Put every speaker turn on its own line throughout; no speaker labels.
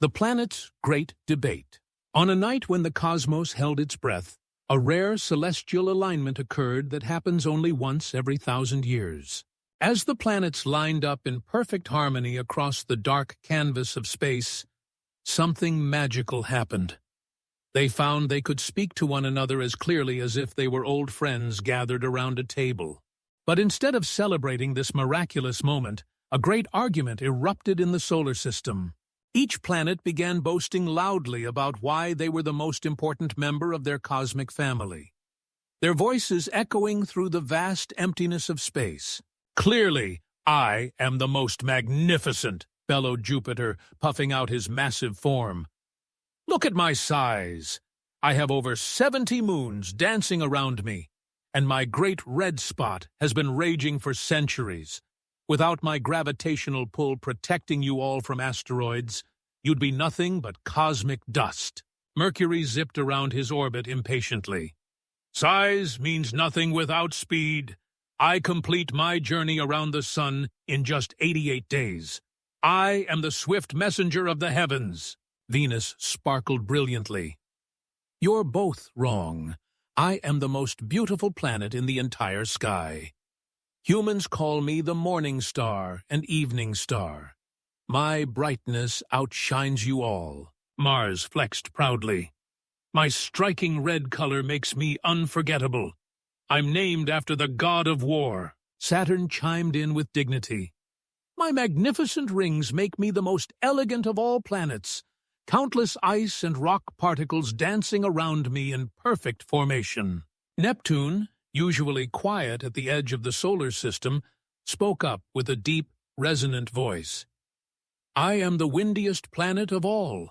The planet's great debate. On a night when the cosmos held its breath, a rare celestial alignment occurred that happens only once every 1,000 years. As the planets lined up in perfect harmony across the dark canvas of space, something magical happened. They found they could speak to one another as clearly as if they were old friends gathered around a table. But instead of celebrating this miraculous moment, a great argument erupted in the solar system. Each planet began boasting loudly about why they were the most important member of their cosmic family, their voices echoing through the vast emptiness of space. "Clearly, I am the most magnificent," bellowed Jupiter, puffing out his massive form. "Look at my size. I have over 70 moons dancing around me, and my great red spot has been raging for centuries. Without my gravitational pull protecting you all from asteroids, you'd be nothing but cosmic dust." Mercury zipped around his orbit impatiently. "Size means nothing without speed. I complete my journey around the sun in just 88 days. I am the swift messenger of the heavens." Venus sparkled brilliantly. "You're both wrong. I am the most beautiful planet in the entire sky. Humans call me the morning star and evening star. My brightness outshines you all." Mars flexed proudly. "My striking red color makes me unforgettable. I'm named after the god of war." Saturn chimed in with dignity. "My magnificent rings make me the most elegant of all planets, countless ice and rock particles dancing around me in perfect formation." Neptune, usually quiet at the edge of the solar system, spoke up with a deep, resonant voice. "I am the windiest planet of all,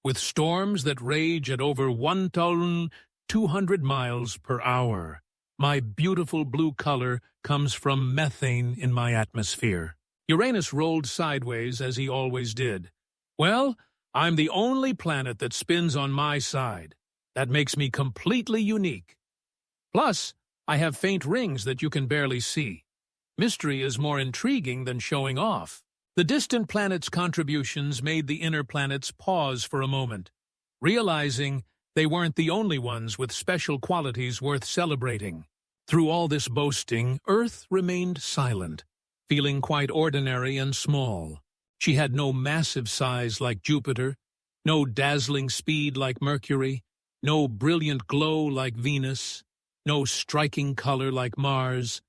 with storms that rage at over 1,200 miles per hour. My beautiful blue color comes from methane in my atmosphere." Uranus rolled sideways as he always did. "Well, I'm the only planet that spins on my side. That makes me completely unique. Plus, I have faint rings that you can barely see. Mystery is more intriguing than showing off." The distant planets' contributions made the inner planets pause for a moment, realizing they weren't the only ones with special qualities worth celebrating. Through all this boasting, Earth remained silent, feeling quite ordinary and small. She had no massive size like Jupiter, no dazzling speed like Mercury, no brilliant glow like Venus, no striking color like Mars,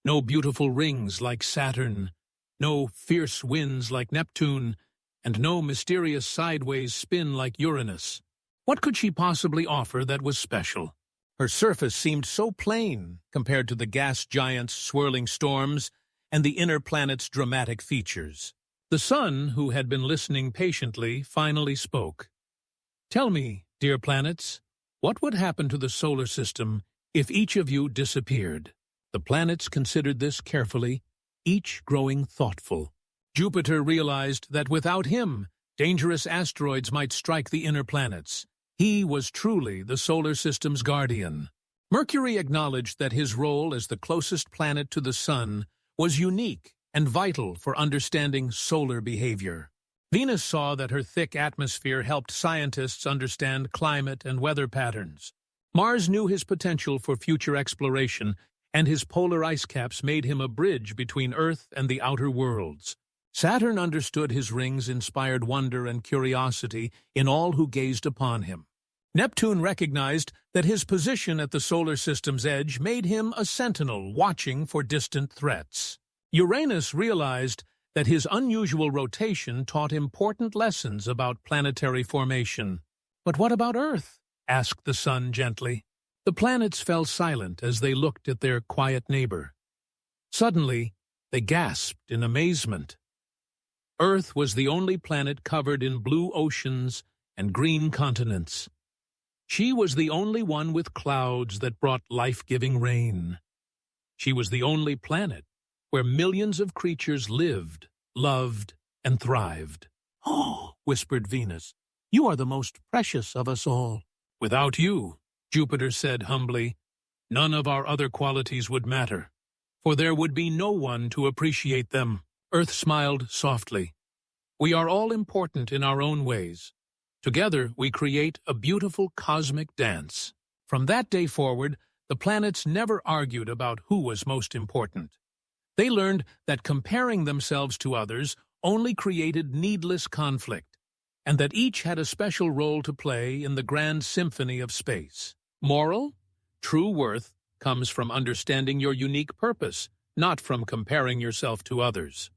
no beautiful rings like Saturn, no fierce winds like Neptune, and no mysterious sideways spin like Uranus. What could she possibly offer that was special? Her surface seemed so plain compared to the gas giant's swirling storms and the inner planet's dramatic features. The sun, who had been listening patiently, finally spoke. "Tell me, dear planets, what would happen to the solar system if each of you disappeared?" The planets considered this carefully, each growing thoughtful. Jupiter realized that without him, dangerous asteroids might strike the inner planets. He was truly the solar system's guardian. Mercury acknowledged that his role as the closest planet to the sun was unique and vital for understanding solar behavior. Venus saw that her thick atmosphere helped scientists understand climate and weather patterns. Mars knew his potential for future exploration, and his polar ice caps made him a bridge between Earth and the outer worlds. Saturn understood his rings inspired wonder and curiosity in all who gazed upon him. Neptune recognized that his position at the solar system's edge made him a sentinel watching for distant threats. Uranus realized that his unusual rotation taught important lessons about planetary formation. "But what about Earth?" asked the sun gently. The planets fell silent as they looked at their quiet neighbor. Suddenly, they gasped in amazement. Earth was the only planet covered in blue oceans and green continents. She was the only one with clouds that brought life-giving rain. She was the only planet where millions of creatures lived, loved, and thrived. "Oh," whispered Venus, "you are the most precious of us all." "Without you," Jupiter said humbly, "none of our other qualities would matter, for there would be no one to appreciate them." Earth smiled softly. We are all important in our own ways. Together, we create a beautiful cosmic dance. From that day forward, the planets never argued about who was most important. They learned that comparing themselves to others only created needless conflict, and that each had a special role to play in the grand symphony of space. Moral? True worth comes from understanding your unique purpose, not from comparing yourself to others.